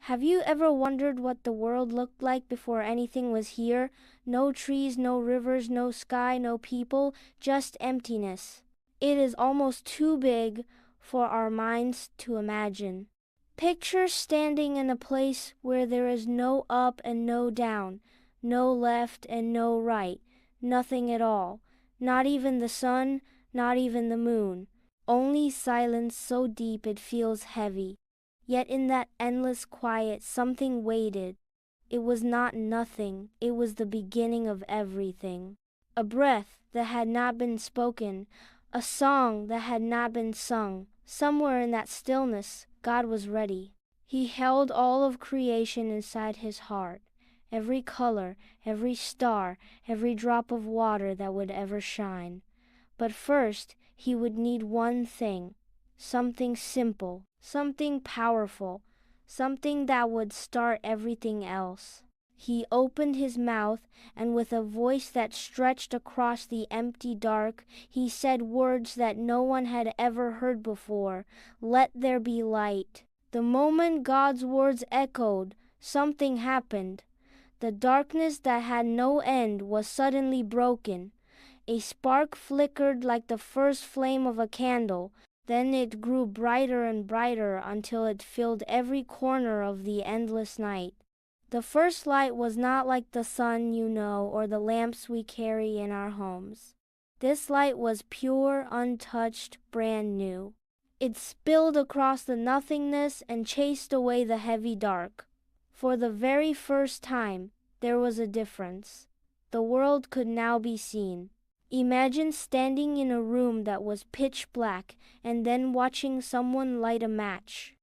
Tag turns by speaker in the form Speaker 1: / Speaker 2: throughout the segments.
Speaker 1: Have you ever wondered what the world looked like before anything was here? No trees, no rivers, no sky, no people, just emptiness. It is almost too big for our minds to imagine. Picture standing in a place where there is no up and no down, no left and no right, nothing at all, not even the sun, not even the moon. Only silence so deep it feels heavy. Yet in that endless quiet something waited. It was not nothing, it was the beginning of everything. A breath that had not been spoken, a song that had not been sung. Somewhere in that stillness, God was ready. He held all of creation inside his heart. Every color, every star, every drop of water that would ever shine. But first, he would need one thing. Something simple, something powerful, something that would start everything else. He opened his mouth, and with a voice that stretched across the empty dark, he said words that no one had ever heard before. Let there be light. The moment God's words echoed, something happened. The darkness that had no end was suddenly broken. A spark flickered like the first flame of a candle. Then it grew brighter and brighter until it filled every corner of the endless night. The first light was not like the sun, you know, or the lamps we carry in our homes. This light was pure, untouched, brand new. It spilled across the nothingness and chased away the heavy dark. For the very first time, there was a difference. The world could now be seen. Imagine standing in a room that was pitch black and then watching someone light a match.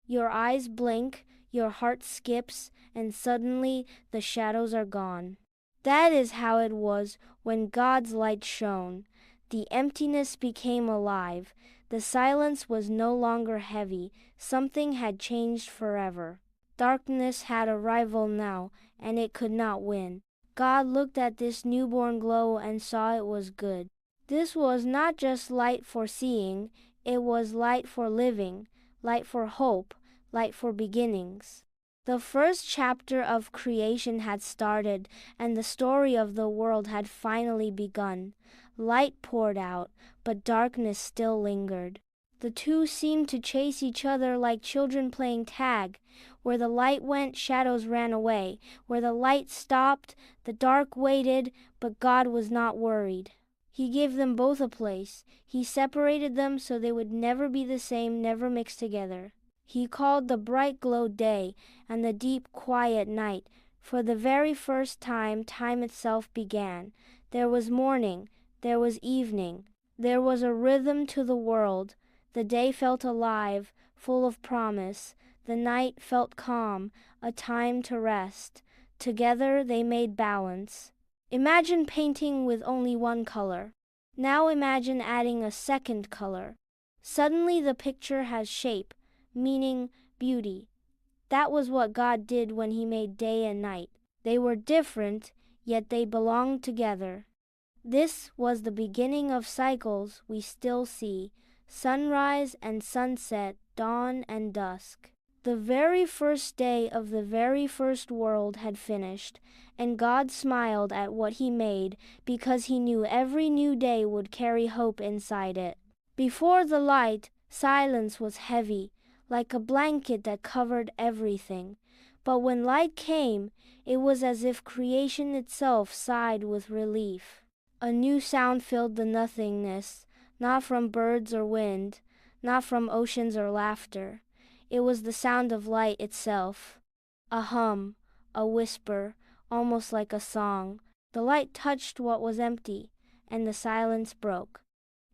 Speaker 1: Your eyes blink, your heart skips, and suddenly the shadows are gone. That is how it was when God's light shone. The emptiness became alive. The silence was no longer heavy. Something had changed forever. Darkness had a rival now, and it could not win. God looked at this newborn glow and saw it was good. This was not just light for seeing, it was light for living, light for hope, light for beginnings. The first chapter of creation had started, and the story of the world had finally begun. Light poured out, but darkness still lingered. The two seemed to chase each other like children playing tag. Where the light went, shadows ran away. Where the light stopped, the dark waited, but God was not worried. He gave them both a place. He separated them so they would never be the same, never mix together. He called the bright glow day, and the deep quiet night. For the very first time, time itself began. There was morning, there was evening. There was a rhythm to the world. The day felt alive, full of promise. The night felt calm, a time to rest. Together they made balance. Imagine painting with only one color. Now imagine adding a second color. Suddenly the picture has shape, meaning, beauty. That was what God did when he made day and night. They were different, yet they belonged together. This was the beginning of cycles we still see. Sunrise and sunset, dawn and dusk. The very first day of the very first world had finished, and God smiled at what he made because he knew every new day would carry hope inside it. Before the light, silence was heavy, like a blanket that covered everything. But when light came, it was as if creation itself sighed with relief. A new sound filled the nothingness, not from birds or wind, not from oceans or laughter. It was the sound of light itself. A hum, a whisper, almost like a song. The light touched what was empty, and the silence broke.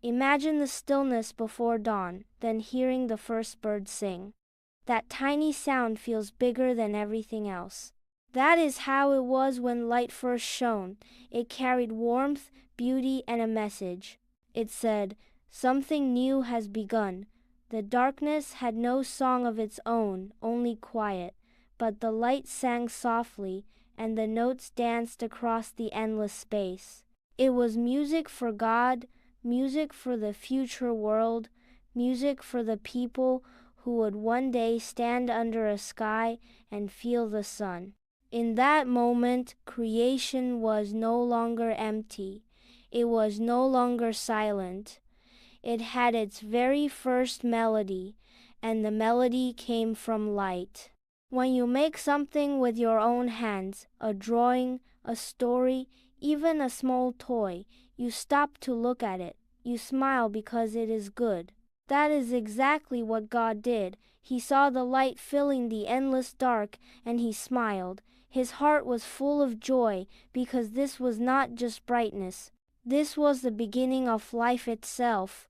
Speaker 1: Imagine the stillness before dawn, then hearing the first bird sing. That tiny sound feels bigger than everything else. That is how it was when light first shone. It carried warmth, beauty, and a message. It said, "Something new has begun." The darkness had no song of its own, only quiet. But the light sang softly, and the notes danced across the endless space. It was music for God, music for the future world, music for the people who would one day stand under a sky and feel the sun. In that moment, creation was no longer empty. It was no longer silent. It had its very first melody, and the melody came from light. When you make something with your own hands, a drawing, a story, even a small toy, you stop to look at it. You smile because it is good. That is exactly what God did. He saw the light filling the endless dark, and he smiled. His heart was full of joy because this was not just brightness. This was the beginning of life itself.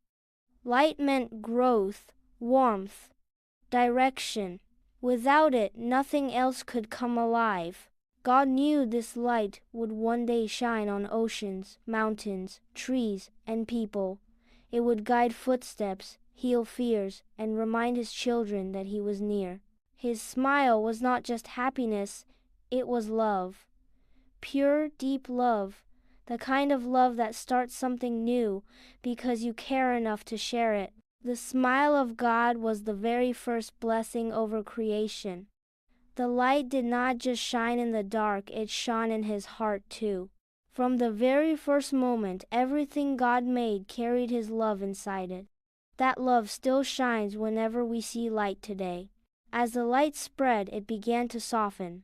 Speaker 1: Light meant growth, warmth, direction. Without it, nothing else could come alive. God knew this light would one day shine on oceans, mountains, trees, and people. It would guide footsteps, heal fears, and remind his children that he was near. His smile was not just happiness, it was love. Pure, deep love. The kind of love that starts something new because you care enough to share it. The smile of God was the very first blessing over creation. The light did not just shine in the dark, it shone in his heart too. From the very first moment, everything God made carried his love inside it. That love still shines whenever we see light today. As the light spread, it began to soften.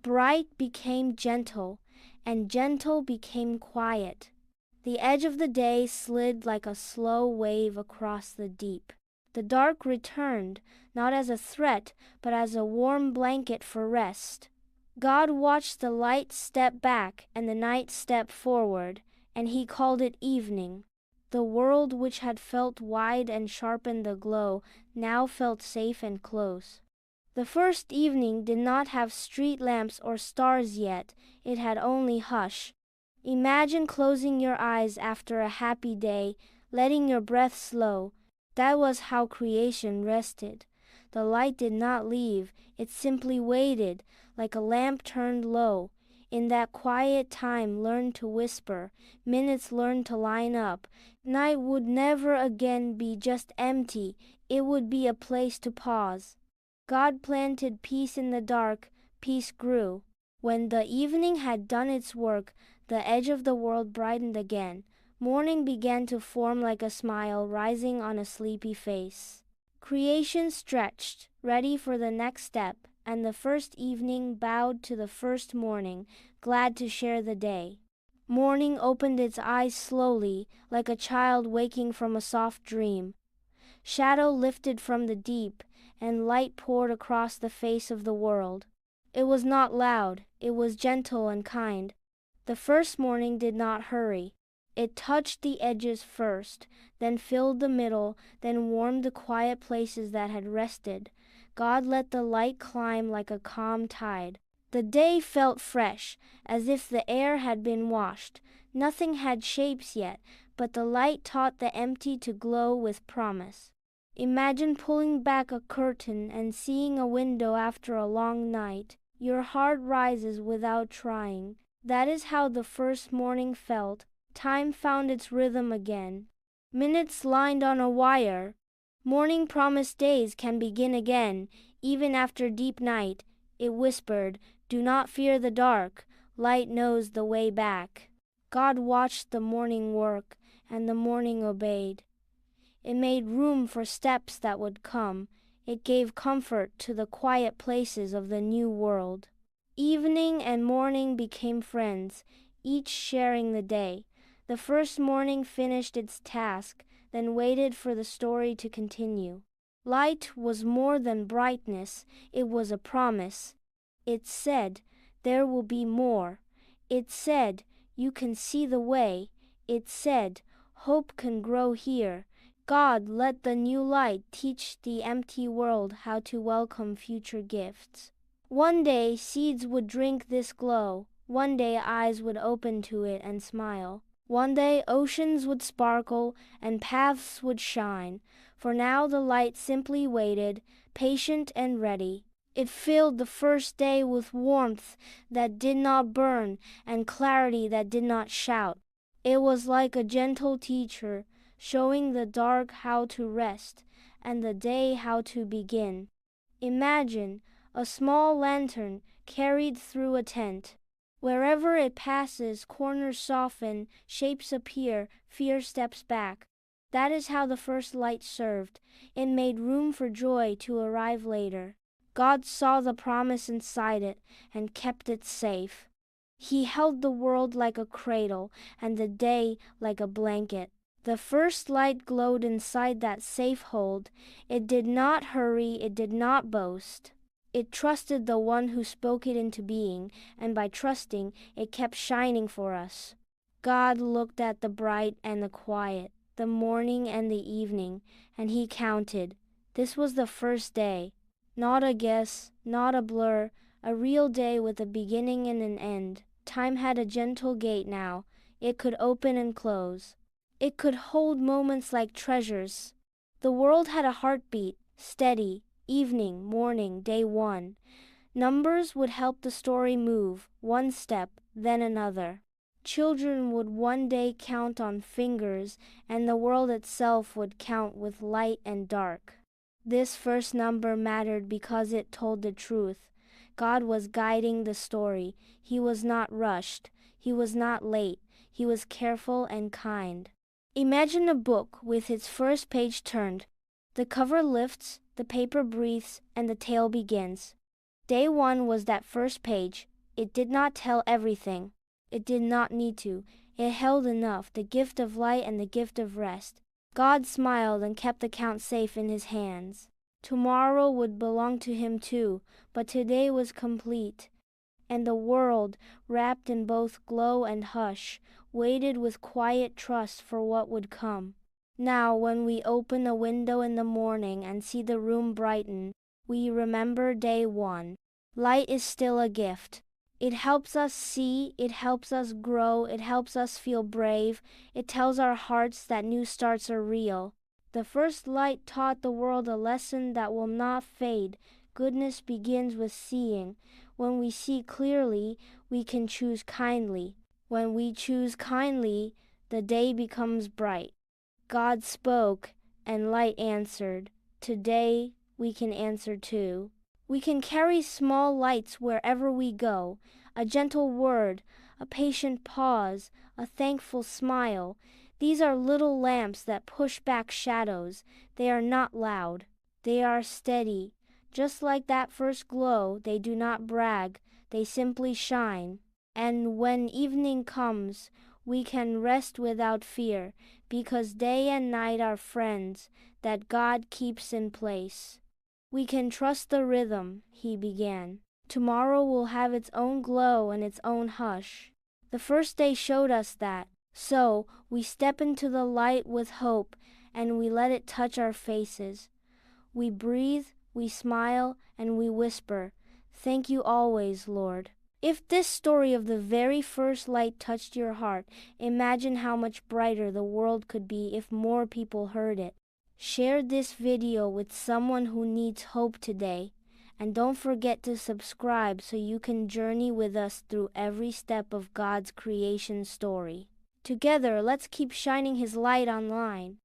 Speaker 1: Bright became gentle, and gentle became quiet. The edge of the day slid like a slow wave across the deep. The dark returned, not as a threat, but as a warm blanket for rest. God watched the light step back and the night step forward, and he called it evening. The world, which had felt wide and sharpened the glow, now felt safe and close. The first evening did not have street lamps or stars yet, it had only hush. Imagine closing your eyes after a happy day, letting your breath slow. That was how creation rested. The light did not leave, it simply waited, like a lamp turned low. In that quiet time learned to whisper, minutes learned to line up. Night would never again be just empty, it would be a place to pause. God planted peace in the dark, peace grew. When the evening had done its work, the edge of the world brightened again. Morning began to form like a smile rising on a sleepy face. Creation stretched, ready for the next step, and the first evening bowed to the first morning, glad to share the day. Morning opened its eyes slowly, like a child waking from a soft dream. Shadow lifted from the deep, and light poured across the face of the world. It was not loud, it was gentle and kind. The first morning did not hurry. It touched the edges first, then filled the middle, then warmed the quiet places that had rested. God let the light climb like a calm tide. The day felt fresh, as if the air had been washed. Nothing had shapes yet, but the light taught the empty to glow with promise. Imagine pulling back a curtain and seeing a window after a long night. Your heart rises without trying. That is how the first morning felt. Time found its rhythm again. Minutes lined on a wire. Morning promised days can begin again, even after deep night. It whispered, "Do not fear the dark. Light knows the way back." God watched the morning work, and the morning obeyed. It made room for steps that would come. It gave comfort to the quiet places of the new world. Evening and morning became friends, each sharing the day. The first morning finished its task, then waited for the story to continue. Light was more than brightness, it was a promise. It said, "There will be more." It said, "You can see the way." It said, "Hope can grow here." God let the new light teach the empty world how to welcome future gifts. One day seeds would drink this glow. One day eyes would open to it and smile. One day oceans would sparkle and paths would shine. For now the light simply waited, patient and ready. It filled the first day with warmth that did not burn and clarity that did not shout. It was like a gentle teacher, showing the dark how to rest. and the day how to begin. Imagine a small lantern carried through a tent. Wherever it passes, corners soften, shapes appear, fear steps back. That is how the first light served. It made room for joy to arrive later. God saw the promise inside it and kept it safe. He held the world like a cradle and the day like a blanket. The first light glowed inside that safe hold. It did not hurry, it did not boast. It trusted the one who spoke it into being, and by trusting, it kept shining for us. God looked at the bright and the quiet, the morning and the evening, and he counted. This was the first day. Not a guess, not a blur, a real day with a beginning and an end. Time had a gentle gate now. It could open and close. It could hold moments like treasures. The world had a heartbeat, steady, evening, morning, day one. Numbers would help the story move, one step, then another. Children would one day count on fingers, and the world itself would count with light and dark. This first number mattered because it told the truth. God was guiding the story. He was not rushed. He was not late. He was careful and kind. Imagine a book with its first page turned. The cover lifts, the paper breathes, and the tale begins. Day one was that first page. It did not tell everything. It did not need to. It held enough, the gift of light and the gift of rest. God smiled and kept the count safe in his hands. Tomorrow would belong to him too, but today was complete. And the world, wrapped in both glow and hush, waited with quiet trust for what would come. Now, when we open a window in the morning and see the room brighten, we remember day one. Light is still a gift. It helps us see, it helps us grow, it helps us feel brave. It tells our hearts that new starts are real. The first light taught the world a lesson that will not fade. Goodness begins with seeing. When we see clearly, we can choose kindly. When we choose kindly, the day becomes bright. God spoke, and light answered. Today, we can answer too. We can carry small lights wherever we go. A gentle word, a patient pause, a thankful smile. These are little lamps that push back shadows. They are not loud. They are steady. Just like that first glow, they do not brag. They simply shine. And when evening comes, we can rest without fear, because day and night are friends that God keeps in place. We can trust the rhythm, he began. Tomorrow will have its own glow and its own hush. The first day showed us that. So, we step into the light with hope, and we let it touch our faces. We breathe, we smile, and we whisper, "Thank you always, Lord." If this story of the very first light touched your heart, imagine how much brighter the world could be if more people heard it. Share this video with someone who needs hope today. And don't forget to subscribe so you can journey with us through every step of God's creation story. Together, let's keep shining His light online.